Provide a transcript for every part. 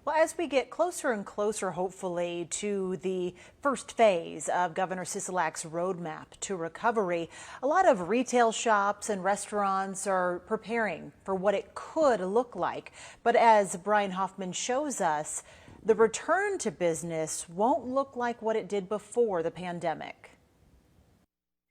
Well, as we get closer and closer, hopefully, to the first phase of Governor Sisolak's roadmap to recovery, a lot of retail shops and restaurants are preparing for what it could look like. But as Brian Hoffman shows us, the return to business won't look like what it did before the pandemic.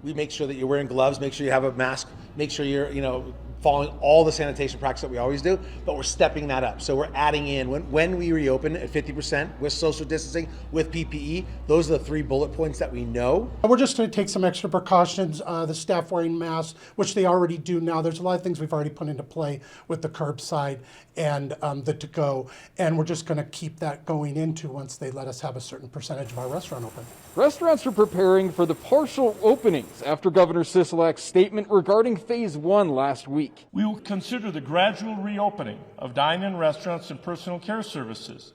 We make sure that you're wearing gloves, make sure you have a mask, make sure you're, following all the sanitation practices that we always do, but we're stepping that up. So we're adding in, when we reopen at 50% with social distancing, with PPE, those are the 3 bullet points that we know. We're just going to take some extra precautions, the staff wearing masks, which they already do now. There's a lot of things we've already put into play with the curbside and the to-go, and we're just going to keep that going into once they let us have a certain percentage of our restaurant open. Restaurants are preparing for the partial openings after Governor Sisolak's statement regarding Phase 1 last week. We will consider the gradual reopening of dine-in restaurants and personal care services,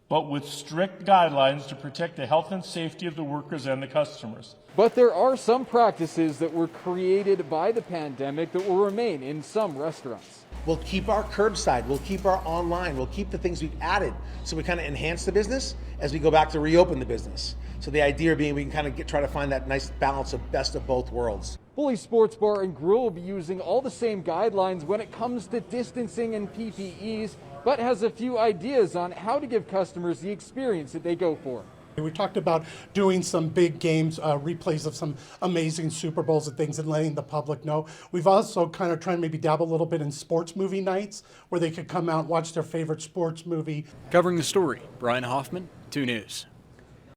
but with strict guidelines to protect the health and safety of the workers and the customers. But there are some practices that were created by the pandemic that will remain in some restaurants. We'll keep our curbside, we'll keep our online, we'll keep the things we've added, so we kind of enhance the business as we go back to reopen the business. So the idea being we can kind of try to find that nice balance of best of both worlds. Bully Sports Bar and Grill will be using all the same guidelines when it comes to distancing and PPEs, but has a few ideas on how to give customers the experience that they go for. We talked about doing some big games, replays of some amazing Super Bowls and things, and letting the public know. We've also kind of tried to maybe dabble a little bit in sports movie nights where they could come out and watch their favorite sports movie. Covering the story, Brian Hoffman, 2 News.